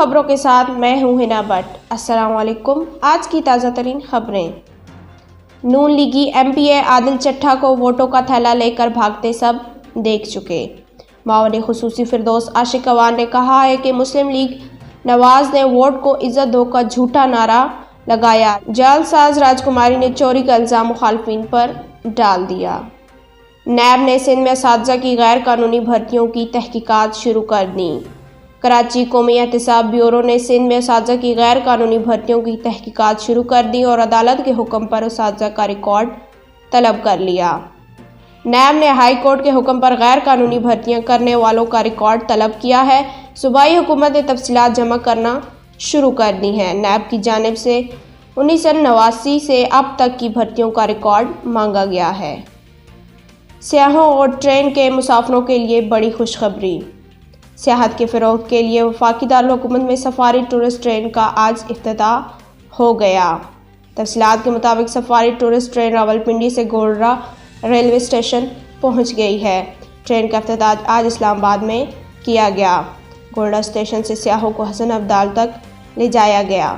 خبروں کے ساتھ میں ہوں ہنا بٹ۔ السلام علیکم۔ آج کی تازہ ترین خبریں۔ نون لیگی ایم پی اے عادل چٹھا کو ووٹوں کا تھیلا لے کر بھاگتے سب دیکھ چکے۔ معاون خصوصی فردوس عاشق اعوان نے کہا ہے کہ مسلم لیگ نواز نے ووٹ کو عزت دو کا جھوٹا نعرہ لگایا۔ جعل ساز راجکماری نے چوری کا الزام مخالفین پر ڈال دیا۔ نیب نے سندھ میں اساتذہ کی غیر قانونی بھرتیوں کی تحقیقات شروع کر دیں۔ کراچی قومی احتساب بیورو نے سندھ میں اساتذہ کی غیر قانونی بھرتیوں کی تحقیقات شروع کر دی اور عدالت کے حکم پر اساتذہ کا ریکارڈ طلب کر لیا۔ نیب نے ہائی کورٹ کے حکم پر غیر قانونی بھرتیاں کرنے والوں کا ریکارڈ طلب کیا ہے۔ صوبائی حکومت نے تفصیلات جمع کرنا شروع کر دی ہیں۔ نیب کی جانب سے 1989 سے اب تک کی بھرتیوں کا ریکارڈ مانگا گیا ہے۔ سیاحوں اور ٹرین کے مسافروں کے لیے بڑی خوشخبری۔ سیاحت کے فروغ کے لیے وفاقی دارالحکومت میں سفاری ٹورسٹ ٹرین کا آج افتتاح ہو گیا۔ تفصیلات کے مطابق سفاری ٹورسٹ ٹرین راولپنڈی سے گولڑا ریلوے اسٹیشن پہنچ گئی ہے۔ ٹرین کا افتتاح آج اسلام آباد میں کیا گیا۔ گولڑا اسٹیشن سے سیاحوں کو حسن ابدال تک لے جایا گیا۔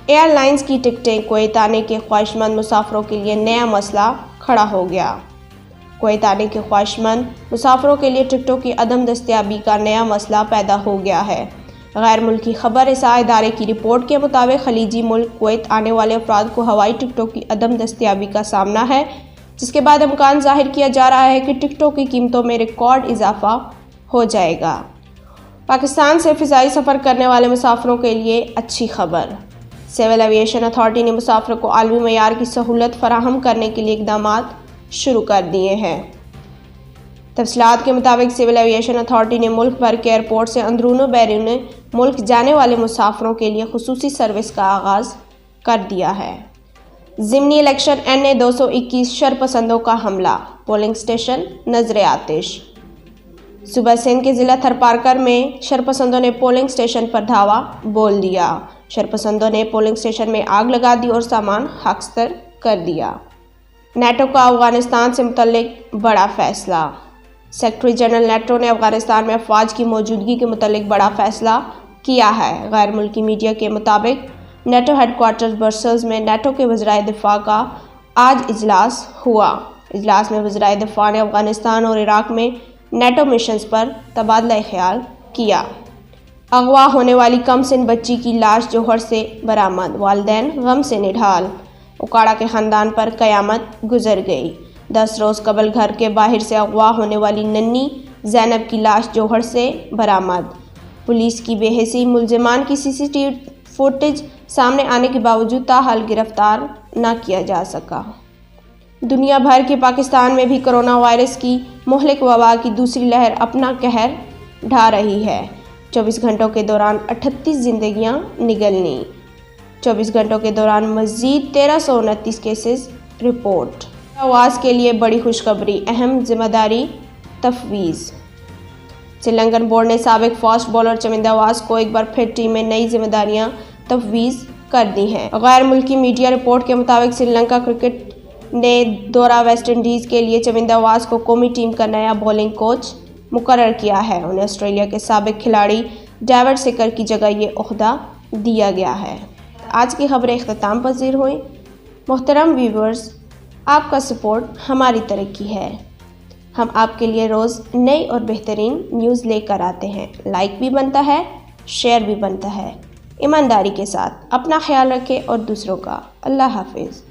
ایئر لائنز کی ٹکٹیں کویت آنے کے خواہشمند مسافروں کے لیے نیا مسئلہ کھڑا ہو گیا۔ کویت آنے کے خواہشمند مسافروں کے لیے ٹکٹوں کی عدم دستیابی کا نیا مسئلہ پیدا ہو گیا ہے۔ غیر ملکی خبر رساں ادارے کی رپورٹ کے مطابق خلیجی ملک کویت آنے والے افراد کو ہوائی ٹکٹوں کی عدم دستیابی کا سامنا ہے، جس کے بعد امکان ظاہر کیا جا رہا ہے کہ ٹکٹوں کی قیمتوں میں ریکارڈ اضافہ ہو جائے گا۔ پاکستان سے فضائی سفر کرنے والے مسافروں کے لیے اچھی خبر۔ سول ایویشن اتھارٹی نے مسافروں کو عالمی معیار کی سہولت فراہم کرنے کے لیے اقدامات شروع کر دیے ہیں۔ تفصیلات کے مطابق سول ایویشن اتھارٹی نے ملک بھر کے ایئرپورٹ سے اندرون و بیرون ملک جانے والے مسافروں کے لیے خصوصی سروس کا آغاز کر دیا ہے۔ ضمنی الیکشن NA 221 شرپسندوں کا حملہ، پولنگ اسٹیشن نظر آتش۔ صوبہ سندھ کے ضلع تھرپارکر میں شرپسندوں نے پولنگ اسٹیشن پر دھاوا بول دیا۔ شرپسندوں نے پولنگ اسٹیشن میں آگ لگا دی اور سامان خاکستر کر دیا۔ نیٹو کا افغانستان سے متعلق بڑا فیصلہ۔ سیکرٹری جنرل نیٹو نے افغانستان میں افواج کی موجودگی کے متعلق بڑا فیصلہ کیا ہے۔ غیر ملکی میڈیا کے مطابق نیٹو ہیڈ کوارٹر برسلز میں نیٹو کے وزرائے دفاع کا آج اجلاس ہوا۔ اجلاس میں وزرائے دفاع نے افغانستان اور عراق میں نیٹو مشنز پر تبادلہ خیال کیا۔ اغوا ہونے والی کم سن بچی کی لاش جوہر سے برآمد، والدین غم سے نڈھال۔ اکاڑا کے خاندان پر قیامت گزر گئی۔ 10 روز قبل گھر کے باہر سے اغوا ہونے والی ننھی زینب کی لاش جوہر سے برآمد۔ پولیس کی بے حسی، ملزمان کی CCTV فوٹیج سامنے آنے کے باوجود تاحال گرفتار نہ کیا جا سکا۔ دنیا بھر کے پاکستان میں بھی کرونا وائرس کی مہلک وبا کی دوسری لہر اپنا قہر ڈھا رہی ہے۔ 24 گھنٹوں کے دوران 38 زندگیاں نگلیں۔ 24 گھنٹوں کے دوران مزید 1329 کیسز رپورٹ۔ آواز کے لیے بڑی خوشخبری، اہم ذمہ داری تفویض۔ سری لنکن بورڈ نے سابق فاسٹ بالر چمندا واس کو ایک بار پھر ٹیم میں نئی ذمہ داریاں تفویض کر دی ہیں۔ غیر ملکی میڈیا رپورٹ کے مطابق سری لنکا کرکٹ نے دورہ ویسٹ انڈیز کے لیے چمندا واس کو قومی ٹیم کا نیا بولنگ کوچ مقرر کیا ہے۔ انہیں آسٹریلیا کے سابق کھلاڑی ڈیوڈ سکر کی جگہ یہ عہدہ دیا گیا ہے۔ آج کی خبریں اختتام پذیر ہوئیں۔ محترم ویورز، آپ کا سپورٹ ہماری ترقی ہے۔ ہم آپ کے لیے روز نئی اور بہترین نیوز لے کر آتے ہیں۔ لائک بھی بنتا ہے، شیئر بھی بنتا ہے۔ ایمانداری کے ساتھ اپنا خیال رکھیں اور دوسروں کا۔ اللہ حافظ۔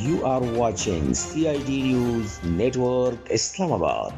You are watching CIT News Network, Islamabad.